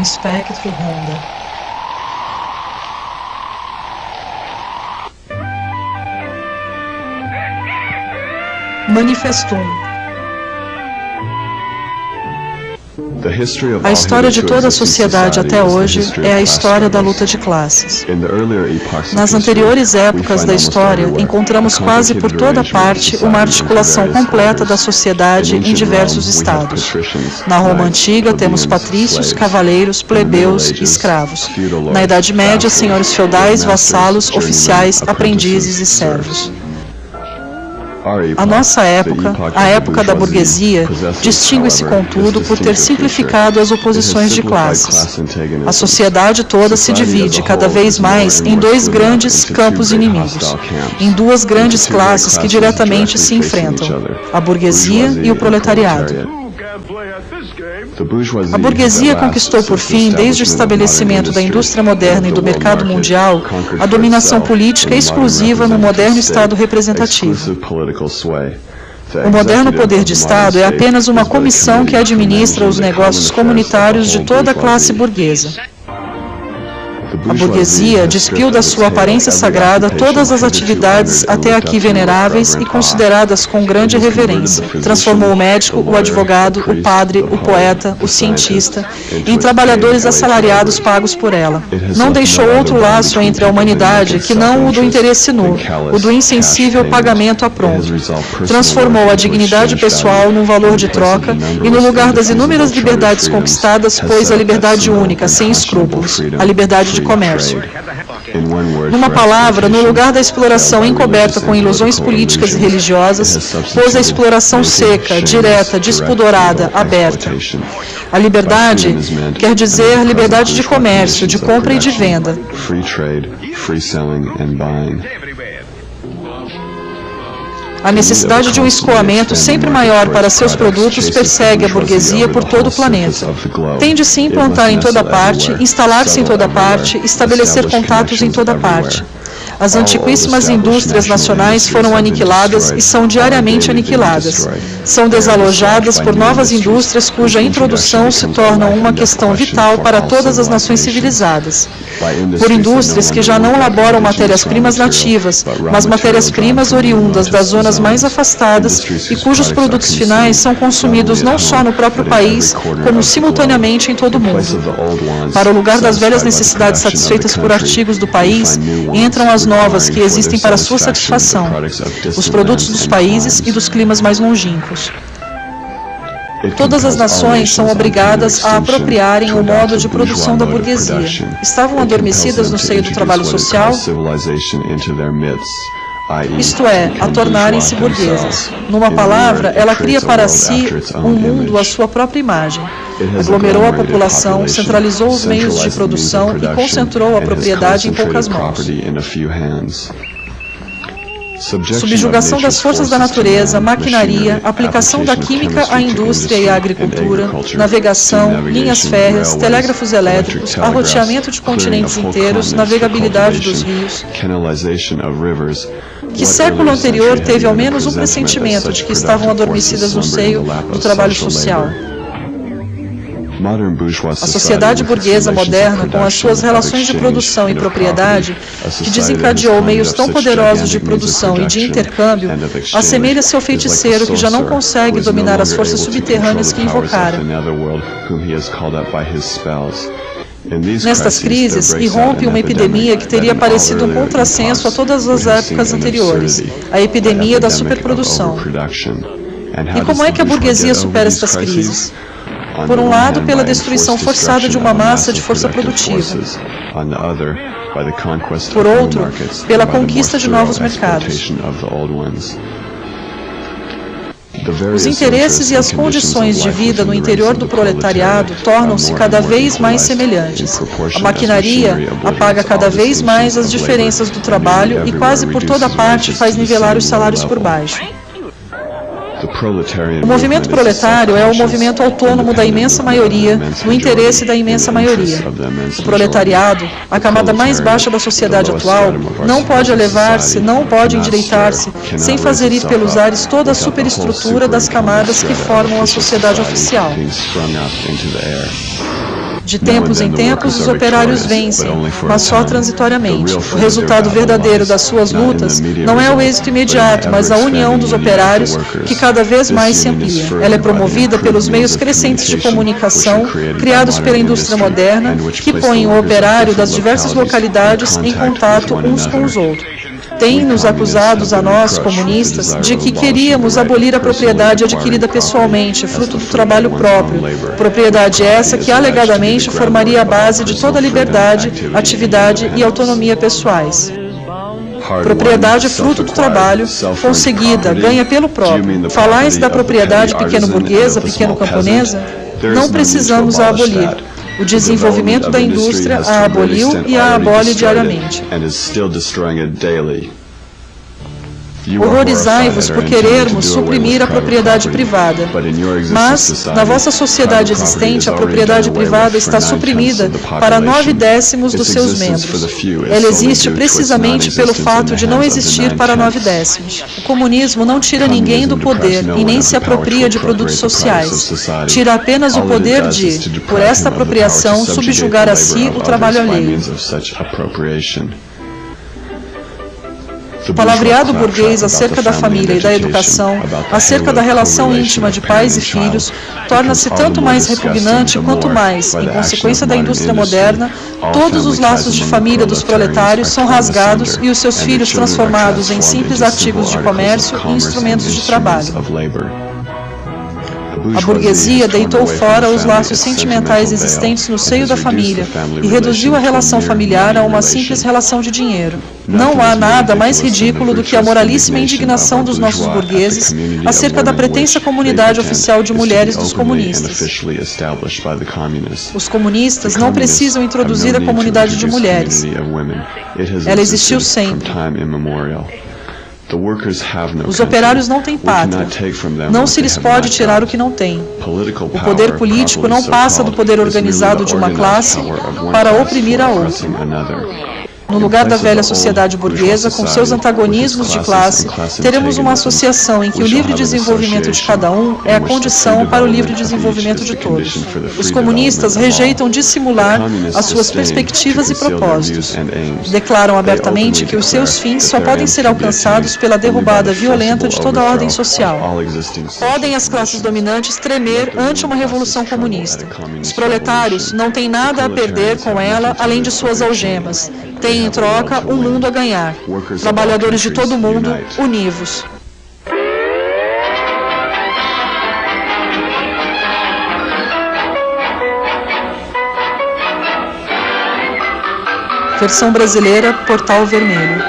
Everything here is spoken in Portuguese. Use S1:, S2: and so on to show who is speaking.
S1: um espectro Honda. Manifestum. A história de toda a sociedade até hoje é a história da luta de classes. Nas anteriores épocas da história, encontramos quase por toda parte uma articulação completa da sociedade em diversos estados. Na Roma Antiga, temos patrícios, cavaleiros, plebeus e escravos. Na Idade Média, senhores feudais, vassalos, oficiais, aprendizes e servos. A nossa época, a época da burguesia, distingue-se, contudo, por ter simplificado as oposições de classes. A sociedade toda se divide cada vez mais em dois grandes campos inimigos, em duas grandes classes que diretamente se enfrentam, a burguesia e o proletariado. A burguesia conquistou, por fim, desde o estabelecimento da indústria moderna e do mercado mundial, a dominação política exclusiva no moderno Estado representativo. O moderno poder de Estado é apenas uma comissão que administra os negócios comunitários de toda a classe burguesa. A burguesia despiu da sua aparência sagrada todas as atividades até aqui veneráveis e consideradas com grande reverência. Transformou o médico, o advogado, o padre, o poeta, o cientista em trabalhadores assalariados pagos por ela. Não deixou outro laço entre a humanidade que não o do interesse nu, o do insensível pagamento a pronto. Transformou a dignidade pessoal num valor de troca e no lugar das inúmeras liberdades conquistadas pôs a liberdade única, sem escrúpulos, a liberdade de comércio. Numa palavra, no lugar da exploração encoberta com ilusões políticas e religiosas, pôs a exploração seca, direta, despudorada, aberta. A liberdade quer dizer liberdade de comércio, de compra e de venda. A necessidade de um escoamento sempre maior para seus produtos persegue a burguesia por todo o planeta. Tem de se implantar em toda parte, instalar-se em toda parte, estabelecer contatos em toda parte. As antiquíssimas indústrias nacionais foram aniquiladas e são diariamente aniquiladas. São desalojadas por novas indústrias cuja introdução se torna uma questão vital para todas as nações civilizadas. Por indústrias que já não elaboram matérias-primas nativas, mas matérias-primas oriundas das zonas mais afastadas e cujos produtos finais são consumidos não só no próprio país, como simultaneamente em todo o mundo. Para o lugar das velhas necessidades satisfeitas por artigos do país, entram as novas que existem para sua satisfação, os produtos dos países e dos climas mais longínquos. Todas as nações são obrigadas a apropriarem o modo de produção da burguesia. Estavam adormecidas no seio do trabalho social, isto é, a tornarem-se burguesas. Numa palavra, ela cria para si um mundo à sua própria imagem. Aglomerou a população, centralizou os meios de produção e concentrou a propriedade em poucas mãos. Subjugação das forças da natureza, maquinaria, aplicação da química à indústria e à agricultura, navegação, linhas férreas, telégrafos elétricos, arroteamento de continentes inteiros, navegabilidade dos rios. Que século anterior teve ao menos um pressentimento de que estavam adormecidas no seio do trabalho social? A sociedade burguesa moderna, com as suas relações de produção e propriedade, que desencadeou meios tão poderosos de produção e de intercâmbio, assemelha-se ao feiticeiro que já não consegue dominar as forças subterrâneas que invocara. Nestas crises, irrompe uma epidemia que teria parecido um contrassenso a todas as épocas anteriores, a epidemia da superprodução. E como é que a burguesia supera estas crises? Por um lado, pela destruição forçada de uma massa de força produtiva. Por outro, pela conquista de novos mercados. Os interesses e as condições de vida no interior do proletariado tornam-se cada vez mais semelhantes. A maquinaria apaga cada vez mais as diferenças do trabalho e quase por toda parte faz nivelar os salários por baixo. O movimento proletário é o movimento autônomo da imensa maioria, no interesse da imensa maioria. O proletariado, a camada mais baixa da sociedade atual, não pode elevar-se, não pode endireitar-se, sem fazer ir pelos ares toda a superestrutura das camadas que formam a sociedade oficial. De tempos em tempos, os operários vencem, mas só transitoriamente. O resultado verdadeiro das suas lutas não é o êxito imediato, mas a união dos operários, que cada vez mais se amplia. Ela é promovida pelos meios crescentes de comunicação, criados pela indústria moderna, que põem o operário das diversas localidades em contato uns com os outros. Tem nos acusados a nós, comunistas, de que queríamos abolir a propriedade adquirida pessoalmente, fruto do trabalho próprio. Propriedade essa que, alegadamente, formaria a base de toda a liberdade, atividade e autonomia pessoais. Propriedade fruto do trabalho, conseguida, ganha pelo próprio. Falais da propriedade pequeno-burguesa, pequeno-camponesa? Não precisamos a abolir. O desenvolvimento da indústria a aboliu e a abole diariamente. Horrorizai-vos por querermos suprimir a propriedade privada. Mas, na vossa sociedade existente, a propriedade privada está suprimida para 9/10 dos seus membros. Ela existe precisamente pelo fato de não existir para 9/10. O comunismo não tira ninguém do poder e nem se apropria de produtos sociais. Tira apenas o poder de, por esta apropriação, subjugar a si o trabalho alheio. O palavreado burguês acerca da família e da educação, acerca da relação íntima de pais e filhos, torna-se tanto mais repugnante quanto mais, em consequência da indústria moderna, todos os laços de família dos proletários são rasgados e os seus filhos transformados em simples artigos de comércio e instrumentos de trabalho. A burguesia deitou fora os laços sentimentais existentes no seio da família e reduziu a relação familiar a uma simples relação de dinheiro. Não há nada mais ridículo do que a moralíssima indignação dos nossos burgueses acerca da pretensa comunidade oficial de mulheres dos comunistas. Os comunistas não precisam introduzir a comunidade de mulheres. Ela existiu sempre. Os operários não têm pátria. Não se lhes pode tirar o que não têm. O poder político não passa do poder organizado de uma classe para oprimir a outra. No lugar da velha sociedade burguesa, com seus antagonismos de classe, teremos uma associação em que o livre desenvolvimento de cada um é a condição para o livre desenvolvimento de todos. Os comunistas rejeitam dissimular as suas perspectivas e propósitos. Declaram abertamente que os seus fins só podem ser alcançados pela derrubada violenta de toda a ordem social. Podem as classes dominantes tremer ante uma revolução comunista. Os proletários não têm nada a perder com ela além de suas algemas. Têm em troca um mundo a ganhar. Trabalhadores de todo o mundo, univos. Versão brasileira, Portal Vermelho.